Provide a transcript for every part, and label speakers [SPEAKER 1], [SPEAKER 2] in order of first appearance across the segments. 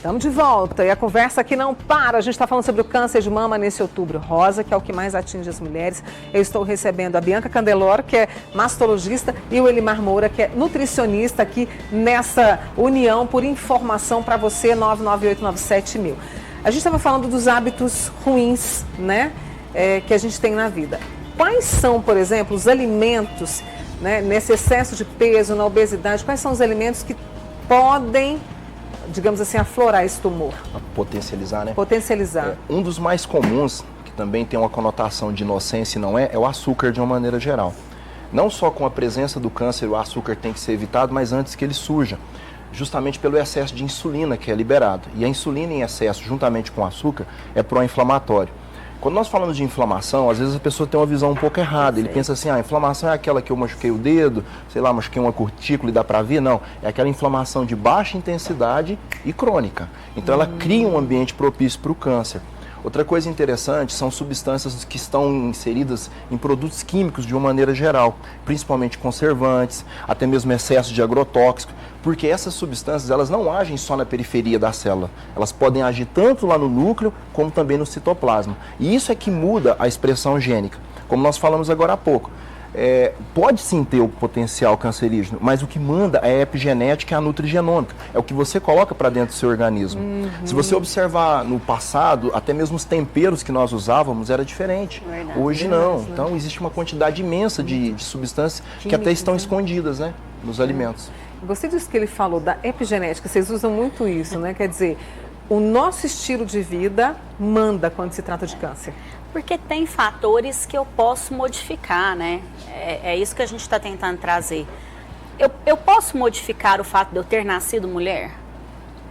[SPEAKER 1] Estamos de volta e a conversa aqui não para. A gente está falando sobre o câncer de mama nesse outubro rosa, que é o que mais atinge as mulheres. Eu estou recebendo a Bianca Candeloro, que é mastologista, e o Elimar Moura, que é nutricionista, aqui nessa união por informação para você, 99897.000. A gente estava falando dos hábitos ruins, né, que a gente tem na vida. Quais são, por exemplo, os alimentos, né, nesse excesso de peso, na obesidade, quais são os alimentos que podem, digamos assim, aflorar esse tumor?
[SPEAKER 2] Potencializar, né?
[SPEAKER 1] Potencializar.
[SPEAKER 2] Um dos mais comuns, que também tem uma conotação de inocência e não é o açúcar de uma maneira geral. Não só com a presença do câncer o açúcar tem que ser evitado, mas antes que ele surja, justamente pelo excesso de insulina que é liberado. E a insulina em excesso, juntamente com o açúcar, é pró-inflamatório. Quando nós falamos de inflamação, às vezes a pessoa tem uma visão um pouco errada. Ele pensa assim, a inflamação é aquela que eu machuquei o dedo, sei lá, machuquei uma cutícula e dá pra ver. Não, é aquela inflamação de baixa intensidade e crônica. Então ela cria um ambiente propício para o câncer. Outra coisa interessante são substâncias que estão inseridas em produtos químicos de uma maneira geral, principalmente conservantes, até mesmo excesso de agrotóxico, porque essas substâncias elas não agem só na periferia da célula, elas podem agir tanto lá no núcleo como também no citoplasma. E isso é que muda a expressão gênica, como nós falamos agora há pouco. Pode sim ter o potencial cancerígeno, mas o que manda é a epigenética e a nutrigenômica. É o que você coloca para dentro do seu organismo. Se você observar no passado, até mesmo os temperos que nós usávamos era diferente.
[SPEAKER 1] Verdade.
[SPEAKER 2] Hoje não. Então existe uma quantidade imensa de substâncias que até estão escondidas, né, nos alimentos.
[SPEAKER 1] Gostei disso que ele falou, da epigenética. Vocês usam muito isso, né? Quer dizer, o nosso estilo de vida manda quando se trata de câncer.
[SPEAKER 3] Porque tem fatores que eu posso modificar, né? É isso que a gente está tentando trazer. Eu posso modificar o fato de eu ter nascido mulher?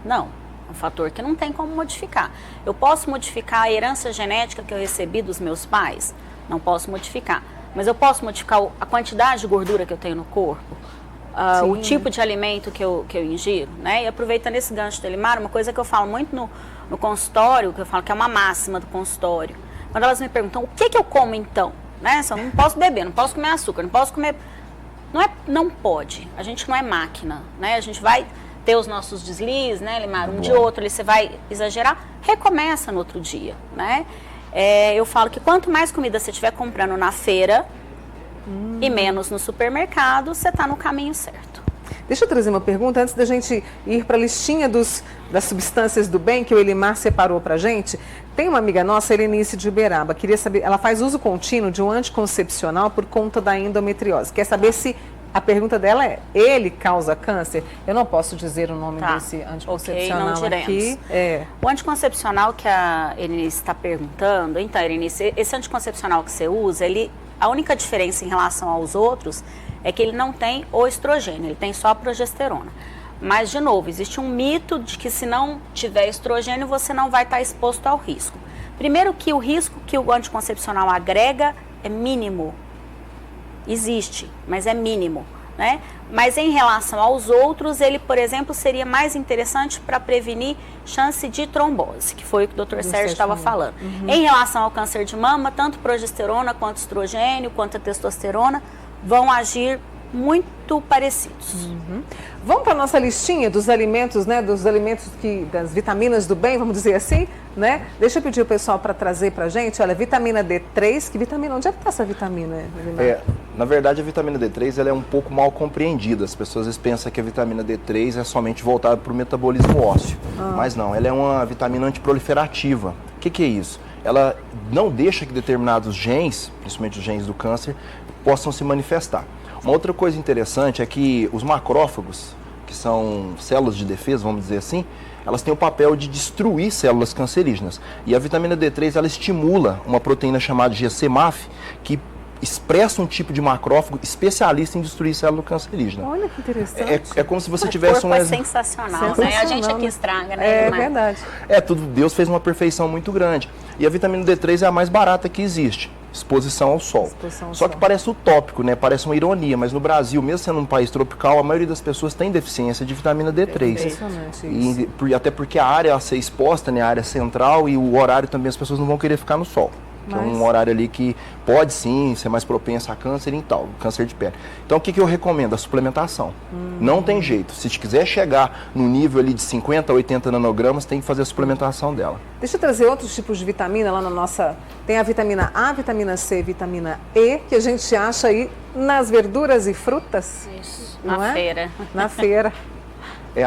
[SPEAKER 3] Não, é um fator que não tem como modificar. Eu posso modificar a herança genética que eu recebi dos meus pais? Não posso modificar. Mas eu posso modificar a quantidade de gordura que eu tenho no corpo? O tipo de alimento que eu ingiro, né? E aproveitando esse gancho do Elimar, uma coisa que eu falo muito no consultório, que eu falo que é uma máxima do consultório. Quando elas me perguntam, o que eu como então? Né? Eu não posso beber, não posso comer açúcar, não posso comer... Não pode, a gente não é máquina, né? A gente vai ter os nossos deslizes, né, Elimar? Um dia ou outro ali você vai exagerar, recomeça no outro dia, né? Eu falo que quanto mais comida você estiver comprando na feira e menos no supermercado, você está no caminho certo.
[SPEAKER 1] Deixa eu trazer uma pergunta antes da gente ir para a listinha das substâncias do bem que o Elimar separou para a gente. Tem uma amiga nossa, Helenice de Uberaba, queria saber, ela faz uso contínuo de um anticoncepcional por conta da endometriose. Quer saber se, a pergunta dela é, ele causa câncer? Eu não posso dizer o nome desse anticoncepcional aqui.
[SPEAKER 3] O anticoncepcional que a Helenice está perguntando, então, Helenice, esse anticoncepcional que você usa, a única diferença em relação aos outros é que ele não tem o estrogênio, ele tem só a progesterona. Mas, de novo, existe um mito de que se não tiver estrogênio, você não vai estar exposto ao risco. Primeiro que o risco que o anticoncepcional agrega é mínimo. Existe, mas é mínimo, né? Mas em relação aos outros, ele, por exemplo, seria mais interessante para prevenir chance de trombose, que foi o que o Dr. Sérgio estava falando. Em relação ao câncer de mama, tanto progesterona, quanto estrogênio, quanto a testosterona, vão agir muito parecidos.
[SPEAKER 1] Vamos para a nossa listinha dos alimentos, né? Dos alimentos das vitaminas do bem, vamos dizer assim, né? Deixa eu pedir o pessoal para trazer para a gente, olha, vitamina D3, que vitamina, onde é que está essa vitamina?
[SPEAKER 2] Na verdade, a vitamina D3 ela é um pouco mal compreendida. As pessoas às vezes pensam que a vitamina D3 é somente voltada para o metabolismo ósseo. Mas não, ela é uma vitamina antiproliferativa. O que é isso? Ela não deixa que determinados genes, principalmente os genes do câncer, possam se manifestar. Uma outra coisa interessante é que os macrófagos, que são células de defesa, vamos dizer assim, elas têm o papel de destruir células cancerígenas. E a vitamina D3 ela estimula uma proteína chamada GC-MAF, que expressa um tipo de macrófago especialista em destruir célula cancerígena.
[SPEAKER 1] Olha que interessante.
[SPEAKER 2] É como se você tivesse
[SPEAKER 3] um... É sensacional, né? A gente aqui estraga, né?
[SPEAKER 1] É verdade.
[SPEAKER 2] Deus fez uma perfeição muito grande. E a vitamina D3 é a mais barata que existe. Exposição ao sol. Só que parece utópico, né? Parece uma ironia, mas no Brasil, mesmo sendo um país tropical, a maioria das pessoas tem deficiência de vitamina D3.
[SPEAKER 1] É impressionante isso.
[SPEAKER 2] Até porque a área a ser exposta, né? A área central e o horário também as pessoas não vão querer ficar no sol. que é um horário ali que pode sim ser mais propenso a câncer e tal, câncer de pele. Então o que eu recomendo? A suplementação. Não tem jeito. Se quiser chegar no nível ali de 50 a 80 nanogramas, tem que fazer a suplementação dela.
[SPEAKER 1] Deixa eu trazer outros tipos de vitamina lá na nossa... Tem a vitamina A, vitamina C, vitamina E, que a gente acha aí nas verduras e frutas.
[SPEAKER 3] Isso,
[SPEAKER 1] na
[SPEAKER 3] feira.
[SPEAKER 1] Na feira.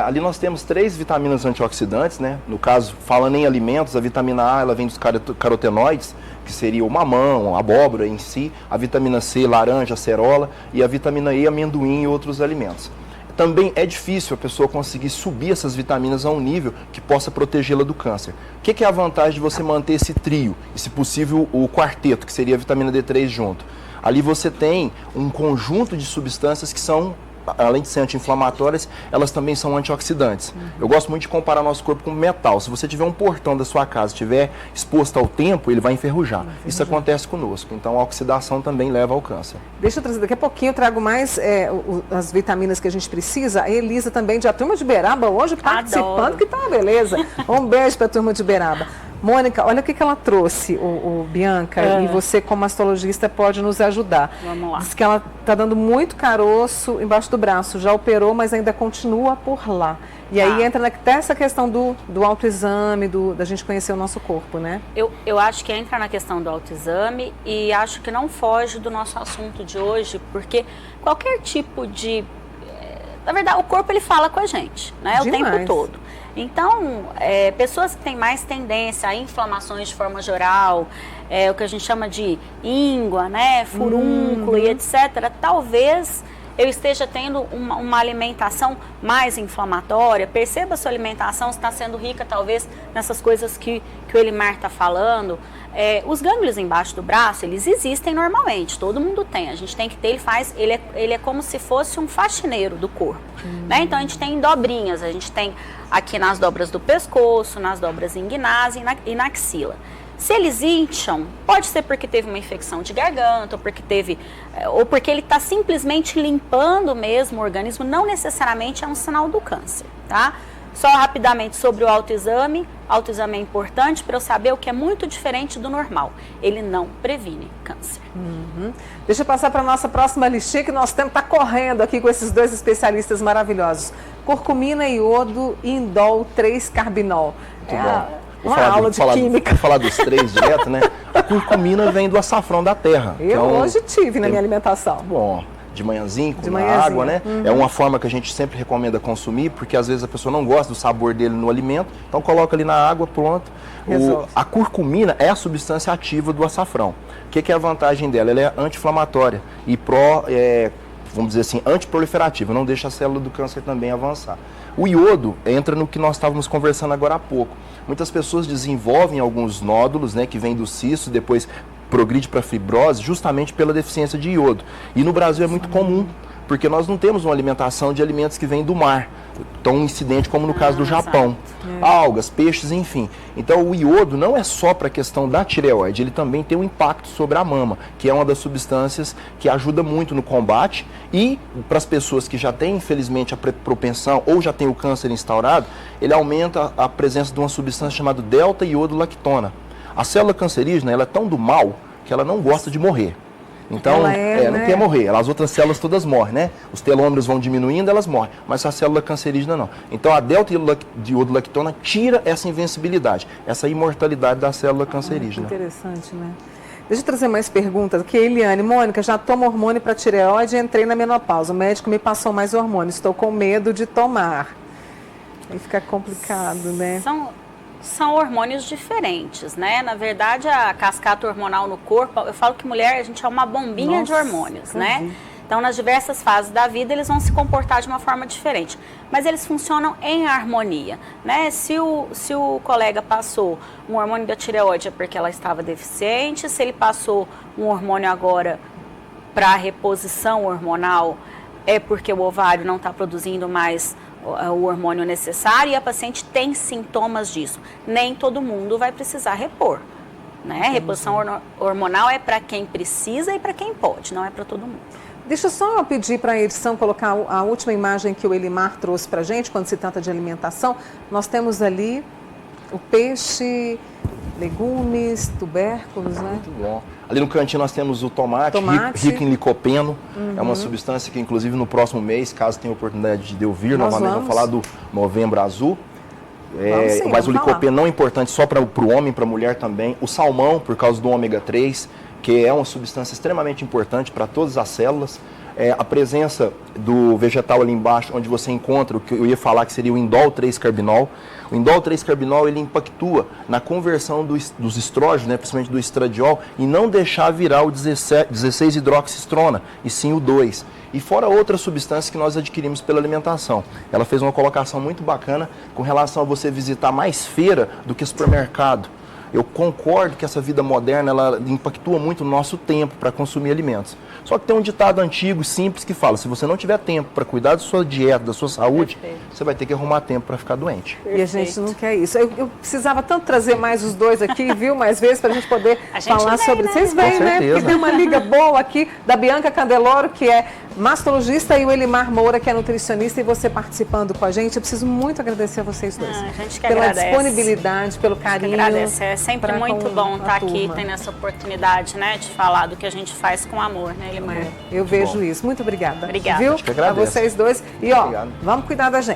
[SPEAKER 2] Ali nós temos 3 vitaminas antioxidantes, né? No caso, falando em alimentos, a vitamina A ela vem dos carotenoides, que seria o mamão, a abóbora em si, a vitamina C, laranja, acerola, e a vitamina E, amendoim e outros alimentos. Também é difícil a pessoa conseguir subir essas vitaminas a um nível que possa protegê-la do câncer. O que é a vantagem de você manter esse trio, e se possível o quarteto, que seria a vitamina D3 junto? Ali você tem um conjunto de substâncias que são, além de ser anti-inflamatórias, elas também são antioxidantes. Eu gosto muito de comparar nosso corpo com metal. Se você tiver um portão da sua casa, estiver exposto ao tempo, ele vai enferrujar. Isso acontece conosco. Então a oxidação também leva ao câncer.
[SPEAKER 1] Deixa eu trazer, daqui a pouquinho eu trago mais as vitaminas que a gente precisa. A Elisa também, de a turma de Beraba, hoje participando,
[SPEAKER 3] Adoro.
[SPEAKER 1] que tá uma beleza. Um beijo para a turma de Beraba. Mônica, olha o que ela trouxe, o Bianca, e você como mastologista pode nos ajudar.
[SPEAKER 3] Vamos lá.
[SPEAKER 1] Diz que ela está dando muito caroço embaixo do braço, já operou, mas ainda continua por lá. E aí entra até essa questão do autoexame, da gente conhecer o nosso corpo, né?
[SPEAKER 3] Eu acho que entra na questão do autoexame e acho que não foge do nosso assunto de hoje, porque qualquer tipo de... Na verdade, o corpo ele fala com a gente, né? O tempo todo. Então, pessoas que têm mais tendência a inflamações de forma geral, o que a gente chama de íngua, né, furúnculo e etc., talvez eu esteja tendo uma alimentação mais inflamatória. Perceba a sua alimentação está sendo rica, talvez, nessas coisas que o Elimar está falando. Os gânglios embaixo do braço, eles existem normalmente, todo mundo tem. A gente tem que ter, ele é como se fosse um faxineiro do corpo. Né? Então, a gente tem dobrinhas, a gente tem aqui nas dobras do pescoço, nas dobras inguinais e na axila. Se eles incham, pode ser porque teve uma infecção de garganta, ou porque ele está simplesmente limpando mesmo o organismo, não necessariamente é um sinal do câncer, tá? Só rapidamente sobre o autoexame é importante para eu saber o que é muito diferente do normal. Ele não previne câncer.
[SPEAKER 1] Deixa eu passar para a nossa próxima listinha, que nós temos que estar correndo aqui com esses dois especialistas maravilhosos. Curcumina, iodo e indol 3-carbinol. Uma aula de química.
[SPEAKER 2] Vou falar dos 3 direto, né? A curcumina vem do açafrão da terra.
[SPEAKER 1] Eu hoje tive na minha alimentação.
[SPEAKER 2] Bom, de manhãzinho, com água, né? É uma forma que a gente sempre recomenda consumir, porque às vezes a pessoa não gosta do sabor dele no alimento, então coloca ali na água, pronto. A curcumina é a substância ativa do açafrão. O que é a vantagem dela? Ela é anti-inflamatória e vamos dizer assim, antiproliferativa, não deixa a célula do câncer também avançar. O iodo entra no que nós estávamos conversando agora há pouco. Muitas pessoas desenvolvem alguns nódulos, né, que vêm do cisto, depois progride para fibrose, justamente pela deficiência de iodo. E no Brasil é muito comum, porque nós não temos uma alimentação de alimentos que vêm do mar, tão incidente como no caso do Japão. Algas, peixes, enfim. Então o iodo não é só para a questão da tireoide, ele também tem um impacto sobre a mama, que é uma das substâncias que ajuda muito no combate. E para as pessoas que já têm, infelizmente, a propensão ou já têm o câncer instaurado, ele aumenta a presença de uma substância chamada delta-iodo-lactona. A célula cancerígena ela é tão do mal que ela não gosta de morrer. Então, não quer morrer. As outras células todas morrem, né? Os telômeros vão diminuindo, elas morrem. Mas a célula cancerígena não. Então, a delta-iodo-lactona tira essa invencibilidade, essa imortalidade da célula cancerígena.
[SPEAKER 1] Interessante, né? Deixa eu trazer mais perguntas aqui. Eliane, Mônica, já tomo hormônio para tireoide e entrei na menopausa. O médico me passou mais hormônio. Estou com medo de tomar. Aí fica complicado, né?
[SPEAKER 3] São hormônios diferentes, né? Na verdade, a cascata hormonal no corpo, eu falo que mulher, a gente é uma bombinha de hormônios, né? Então, nas diversas fases da vida, eles vão se comportar de uma forma diferente. Mas eles funcionam em harmonia, né? Se o colega passou um hormônio da tireoide é porque ela estava deficiente, se ele passou um hormônio agora para reposição hormonal, é porque o ovário não está produzindo mais o hormônio necessário e a paciente tem sintomas disso. Nem todo mundo vai precisar repor, né? Reposição hormonal é para quem precisa e para quem pode, não é para todo mundo.
[SPEAKER 1] Deixa eu só pedir para a edição colocar a última imagem que o Elimar trouxe para a gente, quando se trata de alimentação. Nós temos ali o peixe, legumes, tubérculos, né?
[SPEAKER 2] Muito bom. Ali no cantinho nós temos o tomate. Rico em licopeno. É uma substância que, inclusive, no próximo mês, caso tenha oportunidade de eu vir, novamente vamos falar do Novembro Azul.
[SPEAKER 1] Sim,
[SPEAKER 2] mas o licopeno não é importante só para o homem, para a mulher também. O salmão, por causa do ômega 3, que é uma substância extremamente importante para todas as células. A presença do vegetal ali embaixo, onde você encontra o que eu ia falar que seria o indol 3-carbinol. O indol 3-carbinol, ele impactua na conversão dos estrógenos, né, principalmente do estradiol, e não deixar virar o 16-hidroxistrona, e sim o 2. E fora outras substâncias que nós adquirimos pela alimentação. Ela fez uma colocação muito bacana com relação a você visitar mais feira do que supermercado. Eu concordo que essa vida moderna, ela impactua muito o nosso tempo para consumir alimentos. Só que tem um ditado antigo, simples, que fala, se você não tiver tempo para cuidar da sua dieta, da sua saúde, você vai ter que arrumar tempo para ficar doente.
[SPEAKER 1] E a gente não quer isso. Eu precisava tanto trazer mais os dois aqui, viu, mais vezes, para a gente poder falar sobre...
[SPEAKER 3] Né?
[SPEAKER 1] Vocês veem, né? Porque tem uma liga boa aqui da Bianca Candeloro, que é mastologista, e o Elimar Moura, que é nutricionista, e você participando com a gente. Eu preciso muito agradecer a vocês dois.
[SPEAKER 3] A gente que
[SPEAKER 1] pela
[SPEAKER 3] agradece.
[SPEAKER 1] Disponibilidade, pelo carinho.
[SPEAKER 3] É sempre muito bom estar aqui, tendo essa oportunidade, né, de falar do que a gente faz com amor, né, Elimar?
[SPEAKER 1] Eu vejo isso. Muito obrigada.
[SPEAKER 3] Obrigada.
[SPEAKER 1] Viu?
[SPEAKER 2] A vocês
[SPEAKER 1] dois. E ó, vamos cuidar da gente.